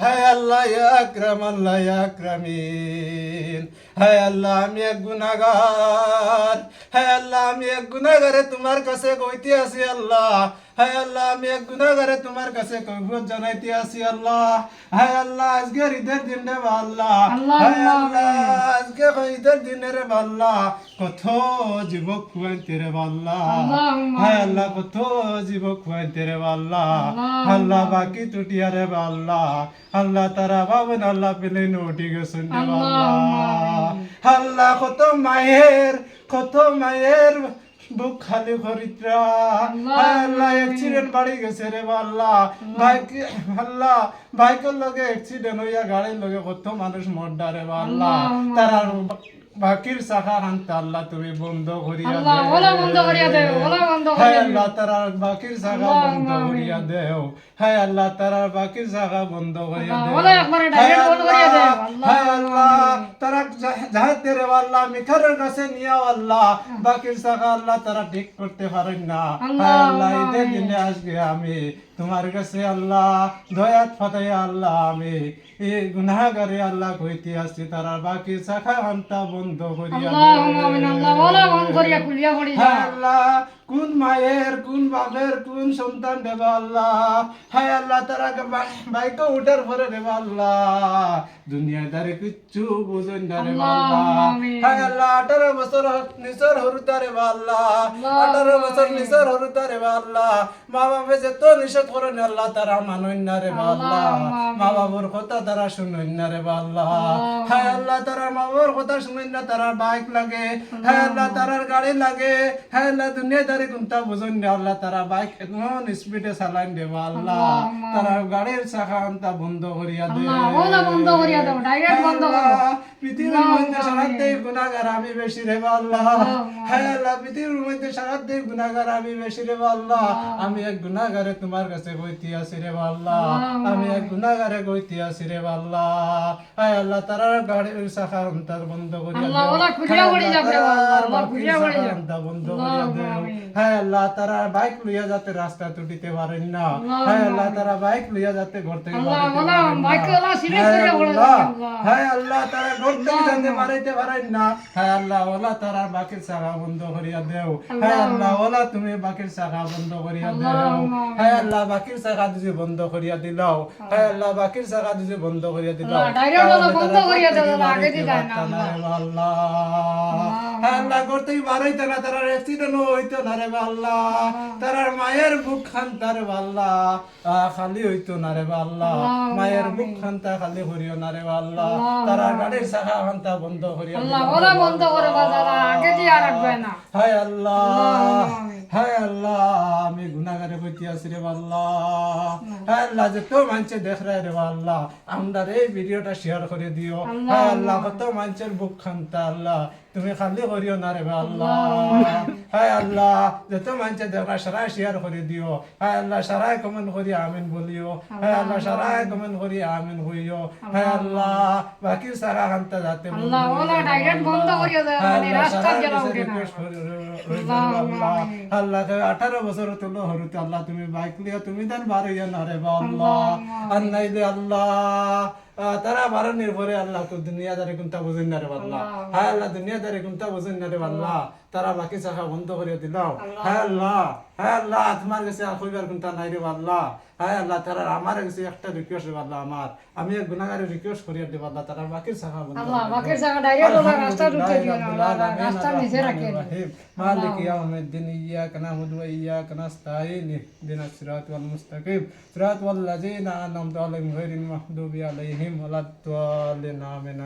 হায় আল্লাহ ইয়া আকরাম আল্লাহ ইয়া আকরামিন। হায় আল্লাহ আমি এক গুনাহগার। হায় আল্লাহ আমি এক গুনাহগারে তোমার কাছে কইতে আছি আল্লাহ। হায় আল্লাহ আমি এক গুনাহগারে তোমার কাছে কৈফিয়ত জানাইতে আছি আল্লাহ। হায় আল্লাহ আজকে ঈদের দিন রে আল্লাহ। হায় আল্লাহ আজকে ঈদের দিন রে আল্লাহ। কত যুবক খুয়াইতে রে আল্লাহ। হায় আল্লাহ কত যুবক খুয়াইতে রে আল্লাহ। আল্লাহ বাকি টুটিয়া রে আল্লাহ। আল্লাহ তারা বাবন আল্লাহ পেলে উঠি গেছেন আল্লাহ কত মায়ের বুক খালি খরিদ্রা আল্লাহ অ্যাক্সিডেন্ট বাড়ি গেছে রে আল্লাহ বাইক আল্লাহ বাইকের লগে অ্যাক্সিডেন্ট হইয়া গাড়ির লগে কত মানুষ মরডা রে আল্লাহ তারা বাকির শাখা হানতে আল্লাহ তুমি বন্ধ করিয়া হায় আল্লাহ তারা বাকির শাখা বন্ধ করিয়া দেও। হায় আল্লাহ তারা বাকির শাখা বন্ধ করিয়া দেও। হায় আল্লাহ তারা যাহাতে রে আল্লাহ মিঠারের কাছে নিয়া আল্লাহ বাকির শাখা আল্লাহ তারা ঠিক করতে পারেন না। হায় আল্লাহ ঈদের দিনে আজকে আমি তোমার কাছে আল্লাহ দয়াত ফাতাইয়া আল্লাহ আমি এই গুনাহগারে আল্লাহ কইতে আসছি তারা বাকি শাখা হান্তা বন্ধ করিয়া আল্লাহ কোন মায়ের কোন বাপের কোন সন্তান দেবা আল্লাহ। হায় আল্লাহ তারা বাইকে উঠার পরে দেবা আল্লাহ দুনিয়াদারে কিচ্ছু বুঝেন না রে আল্লাহ। হায় আল্লাহ 18 বছর নিসর হরুতা রে আল্লাহ 18 বছর নিসর হরুতা রে আল্লাহ মা বাপে যেত নিষেধ করেন আল্লাহ তারা মানন না রে আল্লাহ মা বাবার কথা তারা শুনেন না রে আল্লাহ। হায় আল্লাহ তারা মা বাবার কথা শুনেন না তারা বাইক লাগে। হায় আল্লাহ তারার গাড়ি লাগে। হায় আল্লাহ দুনিয়াদারি কোনটা বুঝেন না আল্লাহ তারা বাইক এমন স্পিডে চালান দেব আল্লাহ তারা গাড়ির চাকা আনতা বন্ধ করিয়া দে পৃথিবীর মধ্যে সারাতে গুনাহগার আমি বেশি রে আল্লাহ। হায় আল্লাহ পৃথিবীর মধ্যে সারাতে গুনাহগার আমি বেশি রে আল্লাহ। আমি এক গুনাহগারে তোমার কাছে কইতে আসি রে আল্লাহ আমি এক গুনাহগারে কইতে আসি রে আল্লাহ। হায় আল্লাহ তারা গাড়ির চাকা আনতা বন্ধ করিয়া দে বন্ধ করিয়া দে। হায় আল্লাহ তারা বাইক লইয়া যাতে রাস্তা তুটিতে পারেন না। হায় আল্লাহ তারা বাইক লইয়া যাতে ঘর থেকে হায় আল্লাহ তারা ঘর থেকে যাতে বাড়াইতে পারেন না। হায় আল্লাহ ওলা তারা বাকির চাকা বন্ধ করিয়া দেও। হায় আল্লাহ ওলা তুমি বাকির চাকা বন্ধ করিয়া দেও। হায় আল্লাহ বাকির চাকা দুজি বন্ধ করিয়া দিলাও। হায় আল্লাহ বাকির চাকা দুজি বন্ধ করিয়া দিলাও আল্লাহ। হায় আল্লাহ ঘর থেকে বাড়াইতে না তারা অ্যাক্সিডেন্ট হইতো না রে আল্লাহ তারার মায়ের বুক খান্তা রে আল্লাহ খালি হইতো না রে আল্লাহ মায়ের বুক খান্তা খালি করিও না রে আল্লাহ তারা গাড়ির চাকা খান্তা বন্ধ করিও হায় আল্লাহ হায় আল্লাহ আমি গুনাহগারে কইতে আছি রে আল্লাহ। হায় আল্লাহ যত মানুষে দেখ রে আল্লাহ আমরা এই ভিডিওটা শেয়ার করে দিও। হায় আল্লাহ কত মানুষের বুক খান্তা আল্লাহ তুমি খালি করিও না রে আল্লাহ। হায় আল্লাহ যত মানুষে দেখা সারাই শেয়ার করে দিও। হায় আল্লাহ সারাই কমেন্ট করি আমিন বলিও। হায় আল্লাহ সারাই কমেন্ট করি আমিন হইও। হায় আল্লাহ বাকি সারা খান্তা যাতে আল্লাহ 18 বছর তুলো হরুতে আল্লাহ তুমি বাইক লিয়া তুমি দেন বার হইয়া না রে আল্লাহ আর নাইলে আল্লাহ তারা বারণের পরে আল্লাহ তো দুনিয়াদারি কোনটা বুঝেন না রে আল্লাহ। হায় আল্লাহ দুনিয়াদারি কোনটা বুঝেন না রে আল্লাহ তারা বাকি চাকা বন্ধ করে দিলাও। হায় আল্লাহ তোমার কাছে আর কইবার কোনটা নাই রে আল্লাহ। হায় আল্লাহ তারা আমার কাছে একটা রিকোয়েস্ট রে আল্লাহ আমার আমি এক গুনাহগারে রিকোয়েস্ট করিয়া দেব আল্লাহ তারা বাকি চাকা বন্ধ আল্লাহ বাকির চাকা ডাইরেক্ট ওলা রাস্তা ঢুকে দিও না রাস্তা নিচে রাখে মালিক ইয়াউমিদ্দিন ইয়াকা না'বুদু ওয়া ইয়াকা নাস্তাঈন ইহদিনাস সিরাতাল মুস্তাকিম সিরাতাল লাযিনা আন'আমতা আলাইহিম গায়রিল মাগদুবি আলাইহিম ওয়ালাদ-দাল্লিন আমিন।